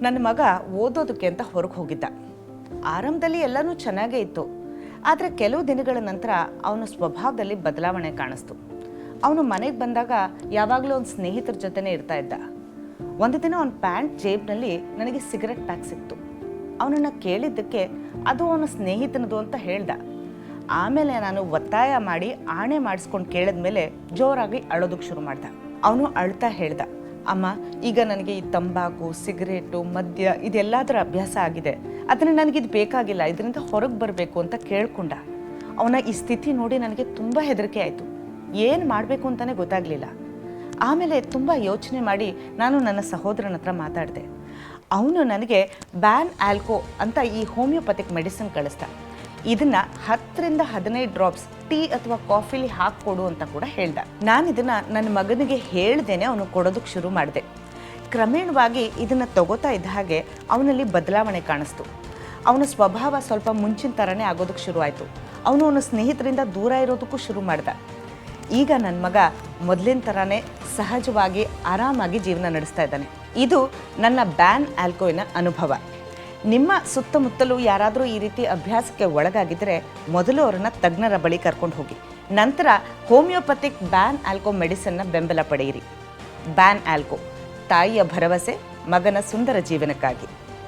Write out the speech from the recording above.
ನನ್ನ ಮಗ ಓದೋದಕ್ಕೆ ಅಂತ ಹೊರಗೆ ಹೋಗಿದ್ದ. ಆರಂಭದಲ್ಲಿ ಎಲ್ಲನೂ ಚೆನ್ನಾಗೇ ಇತ್ತು. ಆದರೆ ಕೆಲವು ದಿನಗಳ ನಂತರ ಅವನ ಸ್ವಭಾವದಲ್ಲಿ ಬದಲಾವಣೆ ಕಾಣಿಸ್ತು. ಅವನು ಮನೆಗೆ ಬಂದಾಗ ಯಾವಾಗಲೂ ಅವನ ಸ್ನೇಹಿತರ ಜೊತೆನೇ ಇರ್ತಾ ಇದ್ದ. ಒಂದು ದಿನ ಅವನ ಪ್ಯಾಂಟ್ ಜೇಬ್ನಲ್ಲಿ ನನಗೆ ಸಿಗರೆಟ್ ಪ್ಯಾಕ್ ಸಿಕ್ತು. ಅವನನ್ನು ಕೇಳಿದ್ದಕ್ಕೆ ಅದು ಅವನ ಸ್ನೇಹಿತನದು ಅಂತ ಹೇಳ್ದ. ಆಮೇಲೆ ನಾನು ಒತ್ತಾಯ ಮಾಡಿ ಆಣೆ ಮಾಡಿಸ್ಕೊಂಡು ಕೇಳಿದ್ಮೇಲೆ ಜೋರಾಗಿ ಅಳೋದಕ್ಕೆ ಶುರು ಮಾಡ್ದ. ಅವನು ಅಳ್ತಾ ಹೇಳ್ದ, ಅಮ್ಮ, ಈಗ ನನಗೆ ಈ ತಂಬಾಕು, ಸಿಗರೇಟು, ಮದ್ಯ ಇದೆಲ್ಲದರ ಅಭ್ಯಾಸ ಆಗಿದೆ. ಆದರೆ ನನಗಿದು ಬೇಕಾಗಿಲ್ಲ, ಇದರಿಂದ ಹೊರಗೆ ಬರಬೇಕು ಅಂತ ಕೇಳ್ಕೊಂಡ. ಅವನ ಈ ಸ್ಥಿತಿ ನೋಡಿ ನನಗೆ ತುಂಬ ಹೆದರಿಕೆ ಆಯಿತು. ಏನು ಮಾಡಬೇಕು ಅಂತಲೇ ಗೊತ್ತಾಗಲಿಲ್ಲ. ಆಮೇಲೆ ತುಂಬ ಯೋಚನೆ ಮಾಡಿ ನಾನು ನನ್ನ ಸಹೋದರನ ಹತ್ರ ಮಾತಾಡಿದೆ. ಅವನು ನನಗೆ ಬ್ಯಾನ್ ಆಲ್ಕೋ ಅಂತ ಈ ಹೋಮಿಯೋಪತಿಕ್ ಮೆಡಿಸಿನ್ ಕಳಿಸ್ದ. ಇದನ್ನು 10ರಿಂದ 15 ಡ್ರಾಪ್ಸ್ ಟೀ ಅಥವಾ ಕಾಫಿಲಿ ಹಾಕ್ಕೊಡು ಅಂತ ಕೂಡ ಹೇಳ್ದ. ನಾನು ಇದನ್ನು ನನ್ನ ಮಗನಿಗೆ ಹೇಳ್ದೇನೆ ಅವನು ಕೊಡೋದಕ್ಕೆ ಶುರು ಮಾಡಿದೆ. ಕ್ರಮೇಣವಾಗಿ ಇದನ್ನು ತಗೋತಾ ಇದ್ದ ಹಾಗೆ ಅವನಲ್ಲಿ ಬದಲಾವಣೆ ಕಾಣಿಸ್ತು. ಅವನ ಸ್ವಭಾವ ಸ್ವಲ್ಪ ಮುಂಚಿನ ಥರನೇ ಆಗೋದಕ್ಕೆ ಶುರು ಆಯಿತು. ಅವನ ಸ್ನೇಹಿತರಿಂದ ದೂರ ಇರೋದಕ್ಕೂ ಶುರು ಮಾಡ್ದ. ಈಗ ನನ್ನ ಮಗ ಮೊದಲಿನ ಥರನೇ ಸಹಜವಾಗಿ ಆರಾಮಾಗಿ ಜೀವನ ನಡೆಸ್ತಾ ಇದ್ದಾನೆ. ಇದು ನನ್ನ ಬ್ಯಾನ್ ಆಲ್ಕೋಯಿನ ಅನುಭವ. ನಿಮ್ಮ ಸುತ್ತಮುತ್ತಲೂ ಯಾರಾದರೂ ಈ ರೀತಿ ಅಭ್ಯಾಸಕ್ಕೆ ಒಳಗಾಗಿದ್ದರೆ ಮೊದಲು ಅವರನ್ನು ತಜ್ಞರ ಬಳಿ ಕರ್ಕೊಂಡು ಹೋಗಿ, ನಂತರ ಹೋಮಿಯೋಪತಿಕ್ ಬ್ಯಾನ್ ಆಲ್ಕೋ ಮೆಡಿಸನ್ನ ಬೆಂಬಲ ಪಡೆಯಿರಿ. ಬ್ಯಾನ್ ಆಲ್ಕೋ, ತಾಯಿಯ ಭರವಸೆ ಮಗನ ಸುಂದರ ಜೀವನಕ್ಕಾಗಿ.